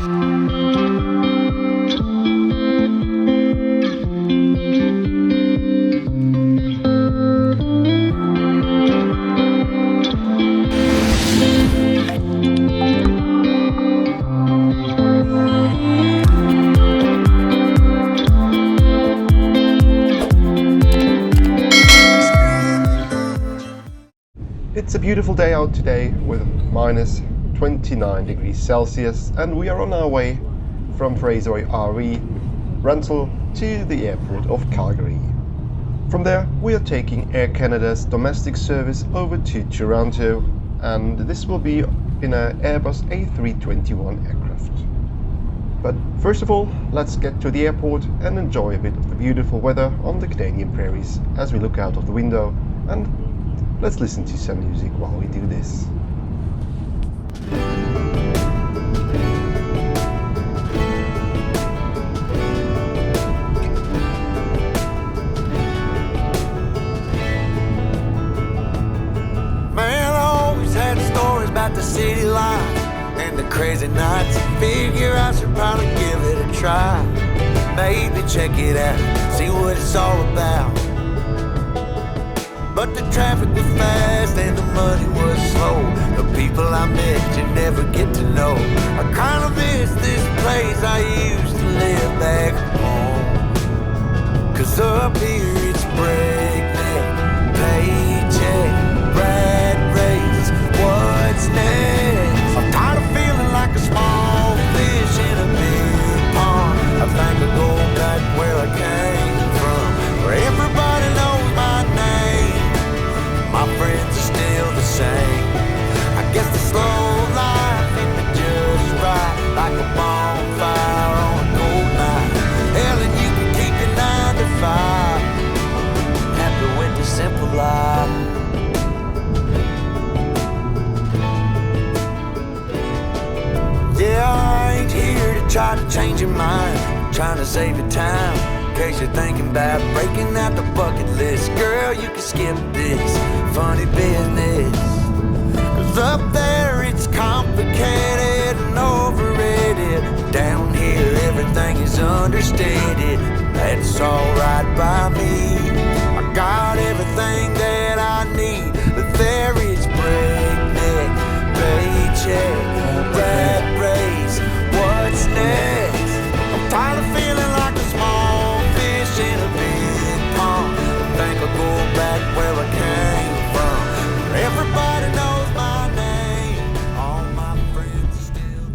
It's a beautiful day out today with minus 29 degrees Celsius, and we are on our way from Fraser RE rental to the airport of Calgary. From there we are taking Air Canada's domestic service over to Toronto, and this will be in an Airbus A321 aircraft. But first of all, let's get to the airport and enjoy a bit of the beautiful weather on the Canadian prairies as we look out of the window, and let's listen to some music while we do this. Man, I always had stories about the city life and the crazy nights. Figure I should probably give it a try. Maybe check it out, see what it's all about. But the traffic was fast and the money was slow. The people I met you never get to know. I kinda miss this place I used to live back home. 'Cause up here it's breakneck, paycheck, rat race, what's next? I'm tired of feeling like a small fish in a big pond. I think I'll go back where I came from, where everybody knows my name. My friends are still the same. I guess the slow life hit me just right, like a bonfire on a cold night. Hell, and you can keep your 9 to 5, happy with the simple life. Yeah, I ain't here to try to change your mind, I'm trying to save your time. In case you're thinking about breaking out the bucket list, girl, you can skip this funny business. 'Cause up there it's complicated and overrated. Down here everything is understated. That's alright by me. I got everything that I need, but there is breakneck, paycheck, rat race, what's next? I'm tired of feeling like a small fish in a big pond. I think I'll go back where I came from, where everybody knows my name. All my friends are still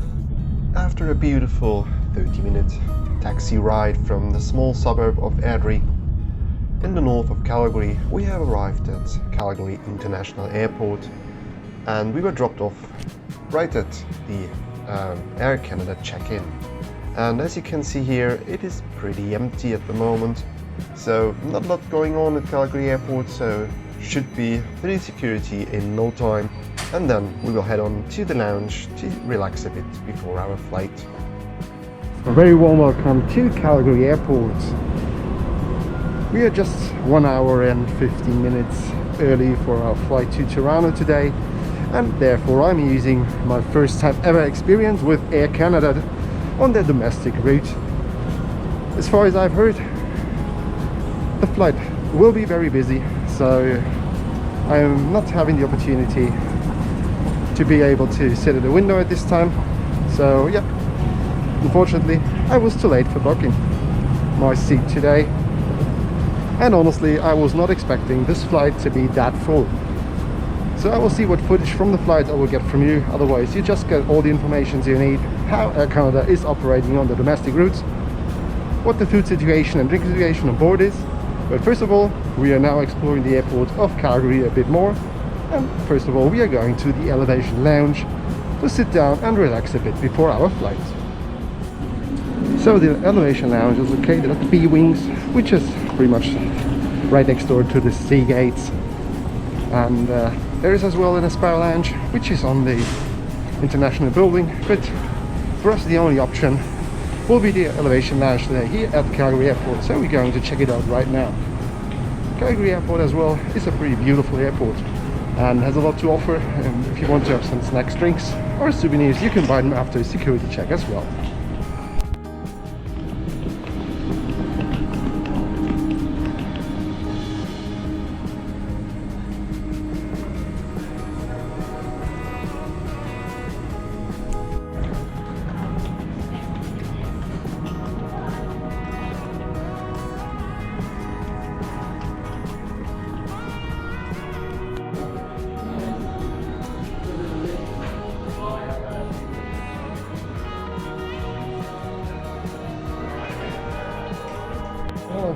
the... After a beautiful 30-minute taxi ride from the small suburb of Airdrie in the north of Calgary, we have arrived at Calgary International Airport, and we were dropped off right at the Air Canada check-in. And as you can see here, it is pretty empty at the moment, so not a lot going on at Calgary Airport, so should be through security in no time, and then we will head on to the lounge to relax a bit before our flight. A very warm welcome to Calgary Airport. We are just 1 hour and 15 minutes early for our flight to Toronto today, and therefore I'm using my first time ever experience with Air Canada on their domestic route. As far as I've heard, the flight will be very busy, so I am not having the opportunity to be able to sit at the window at this time. So yeah, unfortunately I was too late for booking my seat today, and honestly I was not expecting this flight to be that full. So I will see what footage from the flight I will get from you. Otherwise you just get all the information you need, how Air Canada is operating on the domestic routes, what the food situation and drink situation on board is. But first of all, we are now exploring the airport of Calgary a bit more, and first of all we are going to the elevation lounge to sit down and relax a bit before our flight. So the elevation lounge is located at the B Wings, which is pretty much right next door to the sea gates, and there is as well an Aspire Lounge, which is on the international building, but for us the only option will be the elevation lounge today here at Calgary Airport, so we're going to check it out right now. Calgary Airport as well is a pretty beautiful airport. and has a lot to offer. If you want to have some snacks, drinks or souvenirs, you can buy them after a security check as well.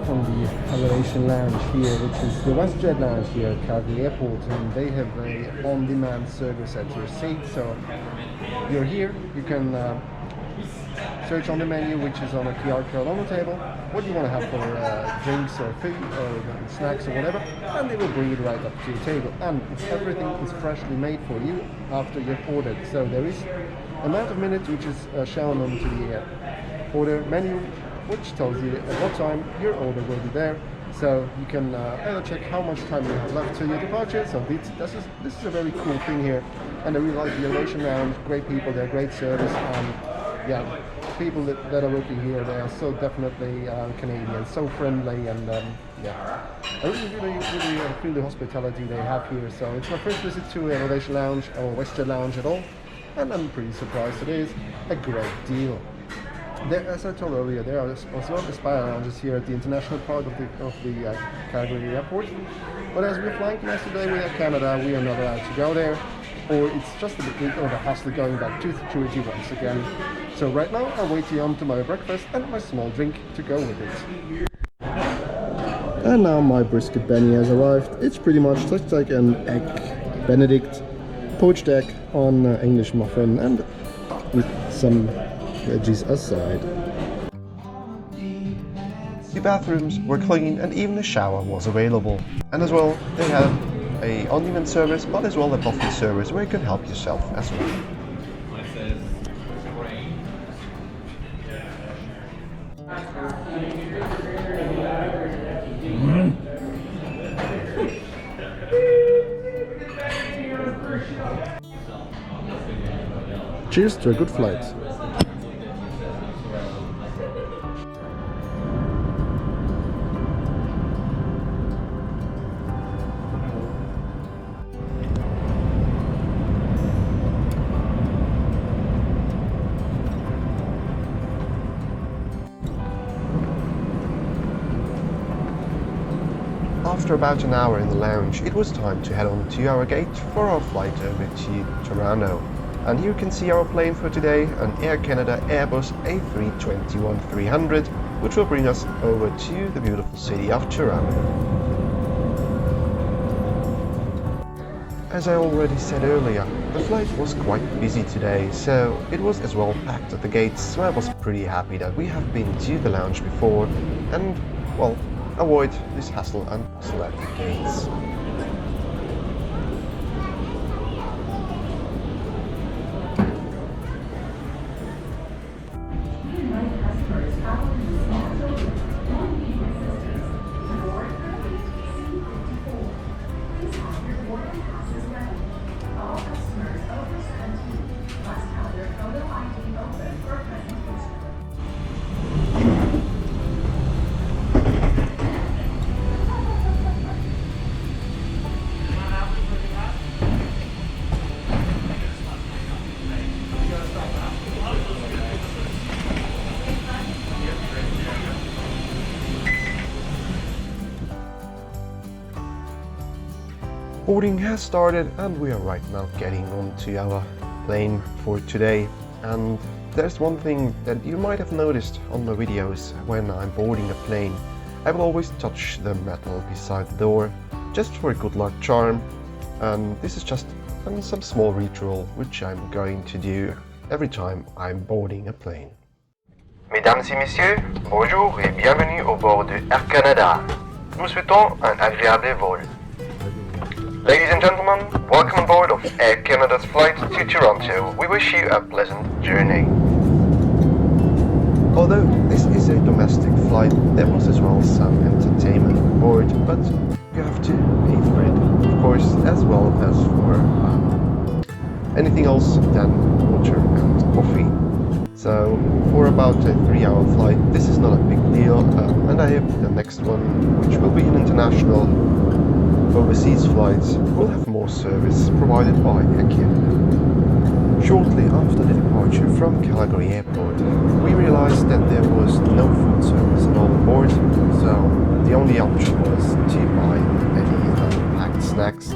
From the elevation lounge here, which is the WestJet lounge here at Calgary Airport, and they have a on-demand service at your seat. So you're here, you can search on the menu, which is on a QR code on the table, what you want to have for drinks or food or snacks or whatever, and they will bring it right up to your table. And everything is freshly made for you after you've ordered. So there is amount of minutes which is shown onto the order menu, which tells you at what time your order will be there. So you can either check how much time you have left to your departure. So this is a very cool thing here, and I really like the elevation lounge. Great people there, great service, and yeah, people that are working here, they are so definitely Canadian, so friendly, and yeah, I really feel the hospitality they have here. So it's my first visit to an elevation lounge or WestJet lounge at all, and I'm pretty surprised. It is a great deal. There, as I told earlier, there are as well Aspire lounges here at the international part of the Calgary airport. But as we're flying yesterday with Air Canada, we are not allowed to go there, or it's just a bit of a hassle going back to security once again. So right now I'm waiting on to my breakfast and my small drink to go with it. And now my brisket Benny has arrived. It's pretty much just like an egg Benedict, poached egg on English muffin, and with some veggies aside. The bathrooms were clean and even a shower was available. And as well, they had a on-demand service, but as well a buffet service where you can help yourself as well. Cheers to a good flight. After about an hour in the lounge, it was time to head on to our gate for our flight over to Toronto. And here you can see our plane for today, an Air Canada Airbus A321-300, which will bring us over to the beautiful city of Toronto. As I already said earlier, the flight was quite busy today, so it was as well packed at the gates, so I was pretty happy that we have been to the lounge before and, well, avoid this hassle and hustle at the gates. Boarding has started and we are right now getting onto our plane for today. And there's one thing that you might have noticed on my videos. When I'm boarding a plane, I will always touch the metal beside the door, just for a good luck charm. And this is just some small ritual which I'm going to do every time I'm boarding a plane. Mesdames et messieurs, bonjour et bienvenue au bord de Air Canada. Nous souhaitons un agréable vol. Ladies and gentlemen, welcome on board of Air Canada's flight to Toronto. We wish you a pleasant journey. Although this is a domestic flight, there was as well some entertainment on board, but you have to pay for it, of course, as well as for anything else than water and coffee. So for about a 3-hour flight, this is not a big deal, and I hope the next one, which will be an international overseas flight, will have more service provided by Air Canada. Shortly after the departure from Calgary Airport, we realized that there was no food service at all on board, so the only option was to buy any packed snacks.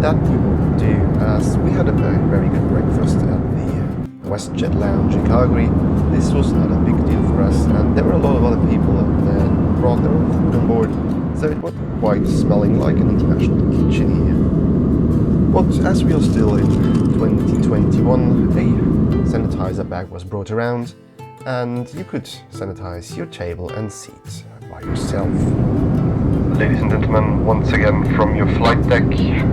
That we would do, as we had a very good breakfast at the WestJet Lounge in Calgary. This was not a big deal for us, and there were a lot of other people that brought their own food on board, so it was quite smelling like an international kitchen here. But as we are still in 2021, a sanitizer bag was brought around, and you could sanitize your table and seat by yourself. Ladies and gentlemen, once again from your flight deck.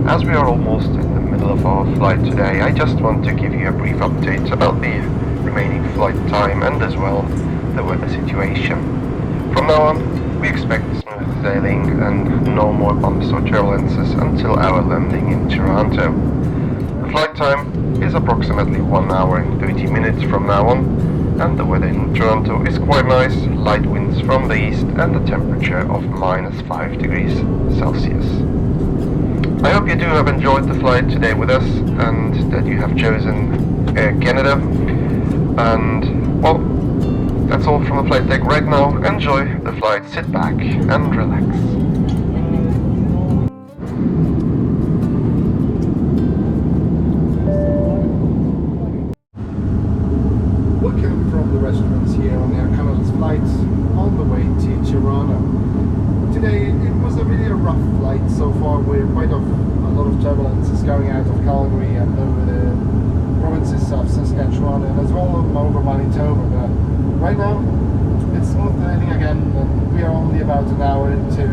As we are almost in the middle of our flight today, I just want to give you a brief update about the remaining flight time and as well the weather situation. From now on, we expect smooth sailing and no more bumps or turbulences until our landing in Toronto. The flight time is approximately 1 hour and 30 minutes from now on, and the weather in Toronto is quite nice, light winds from the east and a temperature of -5 degrees Celsius. I hope you do have enjoyed the flight today with us and that you have chosen Air Canada. And well, that's all from the flight deck right now. Enjoy the flight, sit back and relax. Welcome from the restaurants here on Air Canada's flight on the way to Toronto. Today it was a really rough flight so far. We're quite a lot of turbulences going out of Calgary and over the provinces of Saskatchewan and as well over Manitoba. But right now it's smooth sailing again, and we are only about an hour into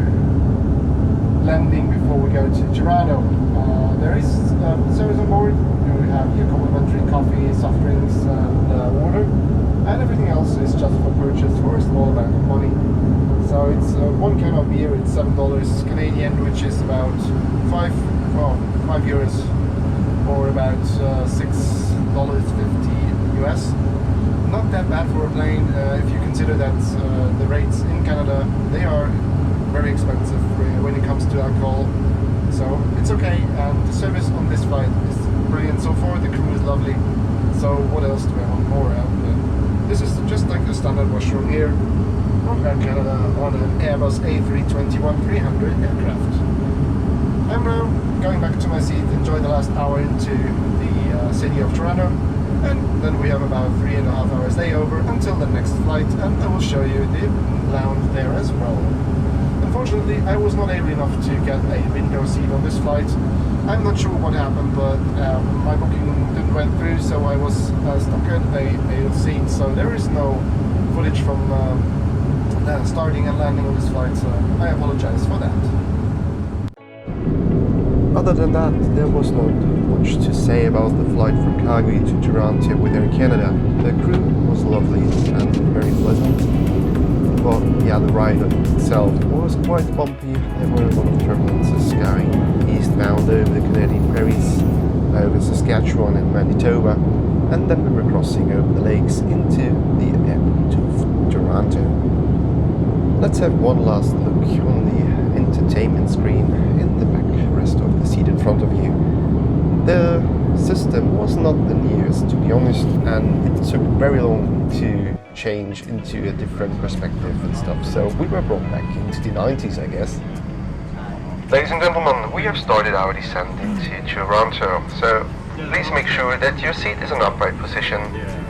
landing before we go to Toronto. There is service on board. You have your complimentary coffee, soft drinks and water, and everything else is just for purchase for a small amount of money. So it's one can of beer, it's $7 Canadian, which is about 5 euros, or about $6.50 US. Not that bad for a plane if you consider that the rates in Canada, they are very expensive when it comes to alcohol. So it's okay, and the service on this flight is brilliant so far. The crew is lovely. So what else do we have on board? This is just like the standard washroom here from Air Canada on an Airbus A321-300 aircraft. I'm now going back to my seat, enjoy the last hour into the city of Toronto, and then we have about 3.5 hours layover until the next flight, and I will show you the lounge there as well. Unfortunately, I was not able enough to get a window seat on this flight. I'm not sure what happened, but my booking didn't went through, so I was stuck at a seat. So there is no footage from starting and landing on this flight, so I apologize for that. Other than that, there was not much to say about the flight from Calgary to Toronto with Air Canada. The crew was lovely and very pleasant. But yeah, the ride itself was quite bumpy. There were a lot of turbulences going eastbound over the Canadian prairies, over Saskatchewan and Manitoba, and then we were crossing over the lakes into the airport of Toronto. Let's have one last look on the entertainment screen in the backrest of the seat in front of you. The system was not the newest, to be honest, and it took very long to change into a different perspective and stuff, so we were brought back into the 90s, I guess. Ladies and gentlemen, we have started our descent into Toronto, so please make sure that your seat is in upright position,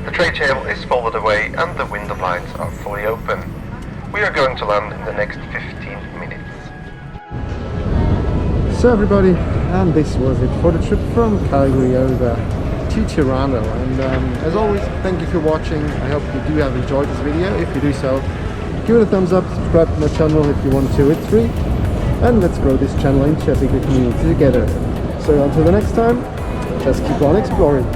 the tray table is folded away and the window blinds are fully open. We are going to land in the next 15 minutes. So everybody, and this was it for the trip from Calgary over to Toronto, and as always, thank you for watching. I hope you do have enjoyed this video. If you do so, give it a thumbs up, subscribe to my channel if you want to, it's free, and let's grow this channel into a bigger community together. So until the next time, just keep on exploring.